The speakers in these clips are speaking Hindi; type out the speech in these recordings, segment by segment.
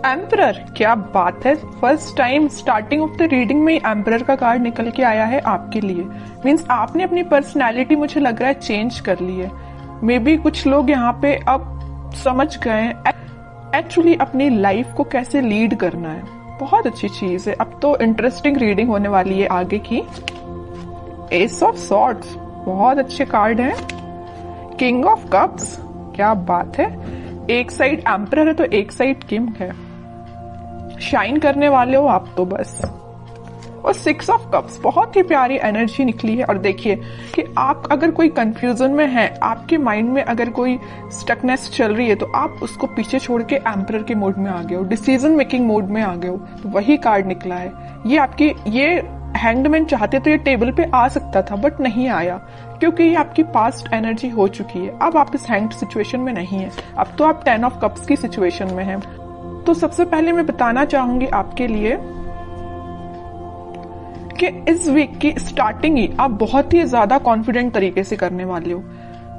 एम्परर, क्या बात है। First time starting of the reading में एम्परर का कार्ड निकल के आया है आपके लिए। मीन्स आपने अपनी पर्सनैलिटी मुझे लग रहा है चेंज कर ली है। मे बी कुछ लोग यहाँ पे अब समझ गए हैं एक्चुअली अपनी लाइफ को कैसे लीड करना है। बहुत अच्छी चीज है। अब तो इंटरेस्टिंग रीडिंग होने वाली है आगे की। एस ऑफ सॉर्ड्स, बहुत अच्छे कार्ड है। किंग ऑफ कप्स, क्या बात है। एक साइड एम्परर है तो एक साइड किंग है। शाइन करने वाले हो आप तो बस। और 6 ऑफ कप्स, बहुत ही प्यारी एनर्जी निकली है। और देखिए कि आप अगर कोई कंफ्यूजन में हैं, आपके माइंड में अगर कोई स्टकनेस चल रही है, तो आप उसको पीछे छोड़ के एम्परर के मोड में आ गए हो, डिसीजन मेकिंग मोड में आ गए हो। तो वही कार्ड निकला है। ये हैंगड चाहते तो ये टेबल पे आ सकता था बट नहीं आया, क्योंकि ये आपकी पास्ट एनर्जी हो चुकी है। अब आप इस हैंग्ड सिचुएशन में नहीं है, अब तो आप 10 ऑफ कप्स की सिचुएशन में हैं। तो सबसे पहले मैं बताना चाहूंगी आपके लिए कि इस वीक की स्टार्टिंग ही आप बहुत ही ज्यादा कॉन्फिडेंट तरीके से करने वाले हो।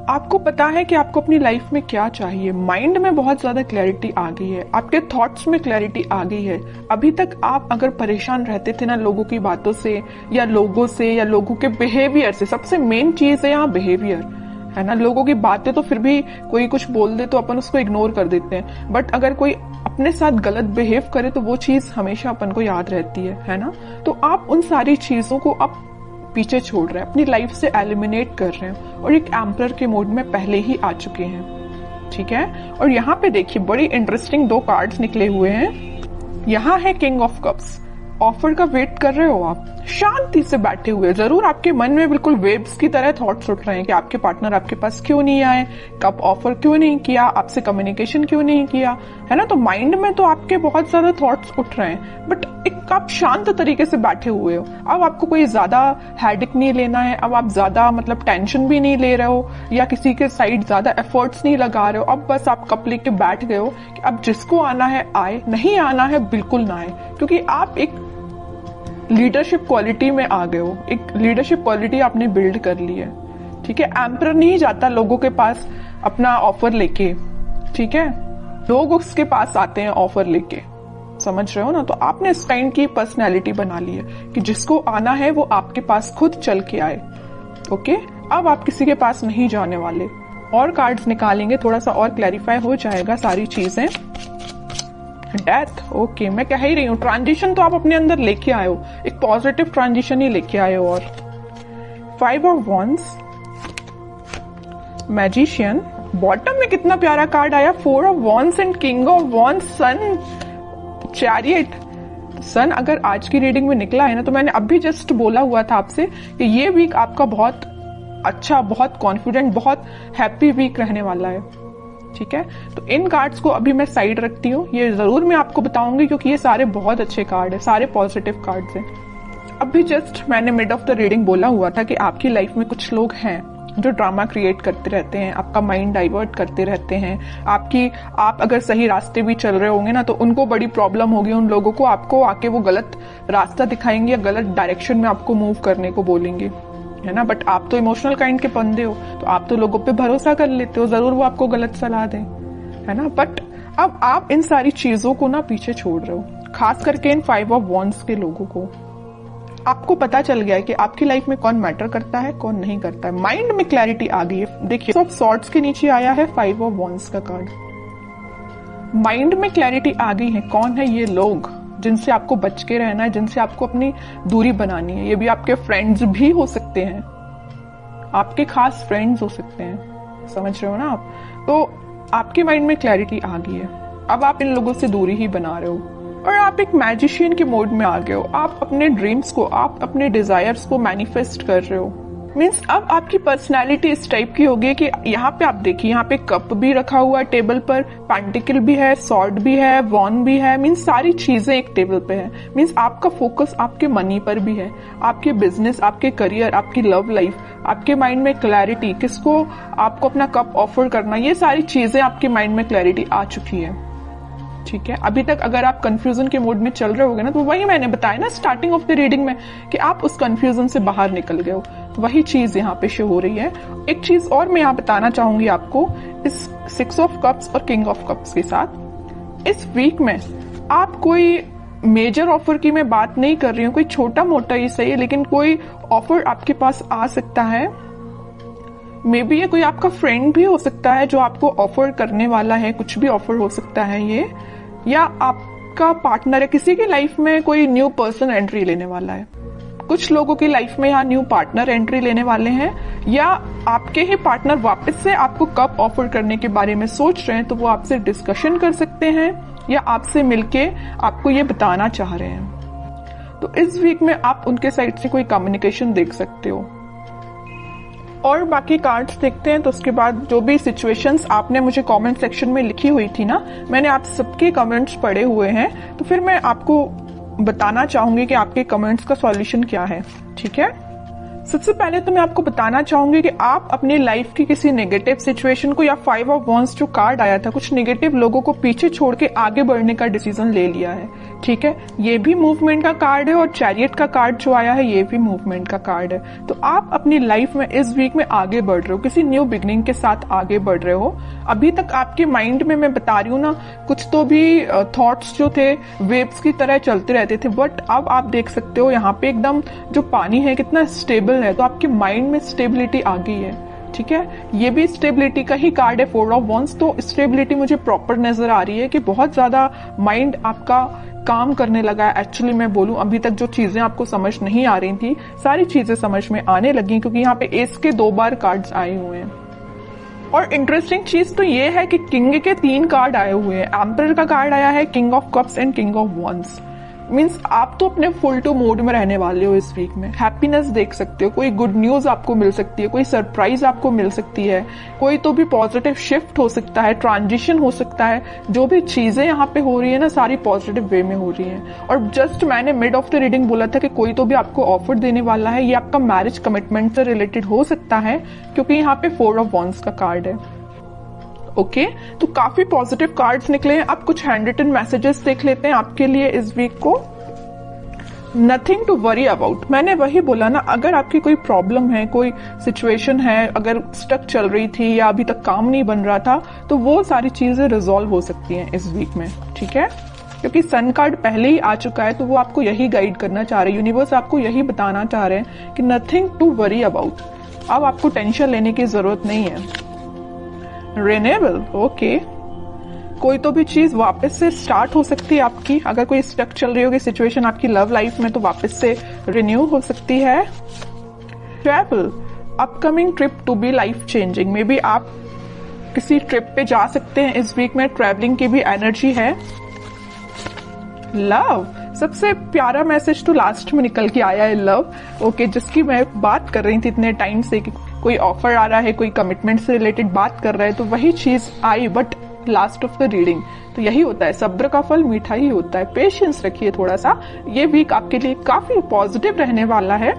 आपको पता है कि आपको अपनी लाइफ में क्या चाहिए। माइंड में बहुत ज्यादा क्लैरिटी आ गई है, आपके थॉट्स में क्लैरिटी आ गई है। अभी तक आप अगर परेशान रहते थे ना लोगों की बातों से या लोगों के बिहेवियर से। सबसे मेन चीज है यहाँ बिहेवियर, है ना। लोगों की बातें तो फिर भी कोई कुछ बोल दे तो अपन उसको इग्नोर कर देते हैं, बट अगर कोई अपने साथ गलत बिहेव करे तो वो चीज हमेशा अपन को याद रहती है ना। तो आप उन सारी चीजों को अब पीछे छोड़ रहे हैं, अपनी लाइफ से एलिमिनेट कर रहे हैं और एक एम्परर के मोड में पहले ही आ चुके हैं, ठीक है। और यहाँ पे देखिए बड़ी इंटरेस्टिंग 2 कार्ड्स निकले हुए हैं। यहाँ है किंग ऑफ कप्स। ऑफर का वेट कर रहे हो आप, शांति से बैठे हुए। जरूर आपके मन में बिल्कुल वेव्स की तरह थॉट्स उठ रहे हैं कि आपके पार्टनर आपके पास क्यों नहीं आए, कब ऑफर क्यों नहीं किया, आपसे कम्युनिकेशन क्यों नहीं किया, है ना। तो माइंड में तो आपके बहुत ज्यादा थॉट्स उठ रहे हैं, बट एक आप शांत तरीके से बैठे हुए हो। अब आपको कोई ज्यादा हेडेक नहीं लेना है। अब आप ज्यादा टेंशन भी नहीं ले रहे हो या किसी के साइड ज्यादा एफर्ट्स नहीं लगा रहे हो। अब बस आप कप लेके बैठ गए हो कि अब जिसको आना है आए, नहीं आना है बिल्कुल ना आए, क्योंकि आप एक लीडरशिप क्वालिटी में आ गए हो। एक लीडरशिप क्वालिटी आपने बिल्ड कर ली है, ठीक है। एम्परर नहीं जाता लोगों के पास अपना ऑफर लेके, ठीक है। लोग उसके पास आते हैं ऑफर लेके, समझ रहे हो ना। तो आपने इस काइंड की पर्सनैलिटी बना ली है कि जिसको आना है वो आपके पास खुद चल के आए, ओके। अब आप किसी के पास नहीं जाने वाले। और कार्ड्स निकालेंगे, थोड़ा सा और क्लैरिफाई हो जाएगा सारी चीजें। Death, okay. मैं कह ही रही हूँ ट्रांजिशन तो आप अपने अंदर लेके आए हो, एक पॉजिटिव ट्रांजिशन ही लेके आए हो। और 5 ऑफ वॉन्ड्स, मैजिशियन। बॉटम में कितना प्यारा कार्ड आया, 4 of wands and king of wands, sun, chariot. Sun अगर आज की रीडिंग में निकला है ना, तो मैंने अभी जस्ट बोला हुआ था आपसे कि ये वीक आपका बहुत अच्छा, बहुत कॉन्फिडेंट, बहुत हैप्पी वीक रहने वाला है, ठीक है। तो इन कार्ड्स को अभी मैं साइड रखती हूँ, ये जरूर मैं आपको बताऊंगी क्योंकि ये सारे बहुत अच्छे कार्ड है, सारे पॉजिटिव कार्ड्स हैं। अभी जस्ट मैंने मिड ऑफ द रीडिंग बोला हुआ था कि आपकी लाइफ में कुछ लोग हैं जो ड्रामा क्रिएट करते रहते हैं, आपका माइंड डाइवर्ट करते रहते हैं। आप अगर सही रास्ते भी चल रहे होंगे ना, तो उनको बड़ी प्रॉब्लम होगी। उन लोगों को आपको आके वो गलत रास्ता दिखाएंगे या गलत डायरेक्शन में आपको मूव करने को बोलेंगे, है ना। बट आप तो इमोशनल काइंड के बंदे हो, तो आप तो लोगों पे भरोसा कर लेते हो, जरूर वो आपको गलत सलाह दें, है ना। बट अब आप इन सारी चीजों को ना पीछे छोड़ रहे हो, खास करके इन 5 ऑफ वॉन्ड्स के लोगों को। आपको पता चल गया है कि आपकी लाइफ में कौन मैटर करता है, कौन नहीं करता है। माइंड में क्लैरिटी आ गई है। देखिए ऑफ सॉर्ड्स के नीचे आया है 5 ऑफ वॉन्ड्स का कार्ड। माइंड में क्लैरिटी आ गई है, कौन है ये लोग जिनसे आपको बच के रहना है, जिनसे आपको अपनी दूरी बनानी है। ये भी आपके फ्रेंड्स भी हो सकते हैं, आपके खास फ्रेंड्स हो सकते हैं, समझ रहे हो ना आप। तो आपके माइंड में क्लैरिटी आ गई है, अब आप इन लोगों से दूरी ही बना रहे हो और आप एक मैजिशियन के मोड में आ गए हो। आप अपने ड्रीम्स को, आप अपने डिजायर्स को मैनिफेस्ट कर रहे हो। मीन्स अब आपकी पर्सनैलिटी इस टाइप की होगी कि यहाँ पे आप देखिए, यहाँ पे कप भी रखा हुआ है टेबल पर, पेंटिकल भी है, सॉर्ड भी है, वॉन भी है। मीन्स सारी चीजें एक टेबल पे है। मीन्स आपका फोकस आपके मनी पर भी है, आपके बिजनेस, आपके करियर, आपकी लव लाइफ, आपके माइंड में क्लैरिटी, किसको आपको अपना कप ऑफर करना, ये सारी चीजें आपके माइंड में क्लैरिटी आ चुकी है, ठीक है। अभी तक अगर आप कंफ्यूजन के मोड में चल रहे होगे ना, तो वही मैंने बताया ना स्टार्टिंग ऑफ द रीडिंग में कि आप उस कंफ्यूजन से बाहर निकल गए हो, तो वही चीज यहाँ पे शो हो रही है। एक चीज और मैं यहाँ बताना चाहूंगी आपको, इस 6 ऑफ कप्स और किंग ऑफ कप्स के साथ इस वीक में आप कोई मेजर ऑफर की मैं बात नहीं कर रही हूँ, कोई छोटा मोटा ही सही है, लेकिन कोई ऑफर आपके पास आ सकता है। मे बी ये कोई आपका फ्रेंड भी हो सकता है जो आपको ऑफर करने वाला है, कुछ भी ऑफर हो सकता है ये, या आपका पार्टनर है, किसी की लाइफ में कोई न्यू पर्सन एंट्री लेने वाला है। कुछ लोगों की लाइफ में यहाँ न्यू पार्टनर एंट्री लेने वाले हैं, या आपके ही पार्टनर वापस से आपको कब ऑफर करने के बारे में सोच रहे हैं, तो वो आपसे डिस्कशन कर सकते हैं या आपसे मिलके आपको ये बताना चाह रहे हैं। तो इस वीक में आप उनके साइड से कोई कम्युनिकेशन देख सकते हो। और बाकी कार्ड्स देखते हैं, तो उसके बाद जो भी सिचुएशंस आपने मुझे कमेंट सेक्शन में लिखी हुई थी ना, मैंने आप सबके कमेंट्स पढ़े हुए हैं, तो फिर मैं आपको बताना चाहूंगी कि आपके कमेंट्स का सॉल्यूशन क्या है। ठीक है, सबसे पहले तो मैं आपको बताना चाहूंगी कि आप अपनी लाइफ की किसी नेगेटिव सिचुएशन को, या 5 ऑफ वांड्स जो कार्ड आया था, कुछ नेगेटिव लोगों को पीछे छोड़ के आगे बढ़ने का डिसीजन ले लिया है। ठीक है, ये भी मूवमेंट का कार्ड है, और चैरियट का कार्ड जो आया है ये भी मूवमेंट का कार्ड है। तो आप अपनी लाइफ में इस वीक में आगे बढ़ रहे हो, किसी न्यू बिगनिंग के साथ आगे बढ़ रहे हो। अभी तक आपके माइंड में, मैं बता रही हूँ ना, कुछ तो भी थॉट्स जो थे वेव्स की तरह चलते रहते थे, बट अब आप देख सकते हो यहाँ पे एकदम जो पानी है कितना स्टेबल है, तो आपके माइंड में स्टेबिलिटी आ गई है। ठीक है, ये भी स्टेबिलिटी का ही कार्ड है, 4 ऑफ वांड्स। तो स्टेबिलिटी मुझे प्रॉपर नजर आ रही है कि बहुत ज्यादा माइंड आपका काम करने लगा है। एक्चुअली मैं बोलूं, अभी तक जो चीजें आपको समझ नहीं आ रही थी, सारी चीजें समझ में आने लगी, क्योंकि यहाँ पे एस के 2 बार कार्ड्स आए हुए हैं। और इंटरेस्टिंग चीज तो ये है कि किंग के 3 कार्ड आए हुए हैं। एम्परर का कार्ड आया है, king of cups and king of wands. Means आप तो अपने फुल टू मोड में रहने वाले हो इस वीक में। हैप्पीनेस देख सकते हो, कोई गुड न्यूज आपको मिल सकती है, कोई सरप्राइज आपको मिल सकती है, कोई तो भी पॉजिटिव शिफ्ट हो सकता है, ट्रांजिशन हो सकता है। जो भी चीजें यहाँ पे हो रही है ना, सारी पॉजिटिव वे में हो रही है। और जस्ट मैंने मिड ऑफ द रीडिंग बोला था कि कोई तो भी आपको ऑफर देने वाला है, ये आपका मैरिज कमिटमेंट से रिलेटेड हो सकता है, क्योंकि यहाँ पे 4 ऑफ वांड्स का कार्ड है। ओके, तो काफी पॉजिटिव कार्ड्स निकले हैं। अब कुछ हैंड रिटन मैसेजेस देख लेते हैं आपके लिए इस वीक को। नथिंग टू वरी अबाउट, मैंने वही बोला ना, अगर आपकी कोई प्रॉब्लम है, कोई सिचुएशन है, अगर स्टक चल रही थी या अभी तक काम नहीं बन रहा था, तो वो सारी चीजें रिजॉल्व हो सकती हैं इस वीक में। ठीक है, क्योंकि सन कार्ड पहले ही आ चुका है, तो वो आपको यही गाइड करना चाह रहे हैं, यूनिवर्स आपको यही बताना चाह रहे हैं कि नथिंग टू वरी अबाउट। अब आपको टेंशन लेने की जरूरत नहीं है। रिन्यूएबल, ओके, कोई तो भी चीज वापस से स्टार्ट हो सकती है आपकी। अगर कोई स्टक चल रही होगी सिचुएशन आपकी लव लाइफ में, तो वापस से रिन्यू हो सकती है। Travel, upcoming trip to be life changing, maybe आप किसी ट्रिप पे जा सकते हैं इस वीक में, ट्रैवलिंग की भी एनर्जी है। लव, सबसे प्यारा मैसेज तो लास्ट में निकल के आया है, लव। ओके, जिसकी मैं बात कर रही थी इतने टाइम से कि कोई ऑफर आ रहा है, कोई कमिटमेंट से रिलेटेड बात कर रहा है, तो वही चीज आई, but last of the reading. तो यही होता है, सब्र का फल मीठा ही होता है। पेशेंस रखिए थोड़ा सा, ये वीक आपके लिए काफी पॉजिटिव रहने वाला है।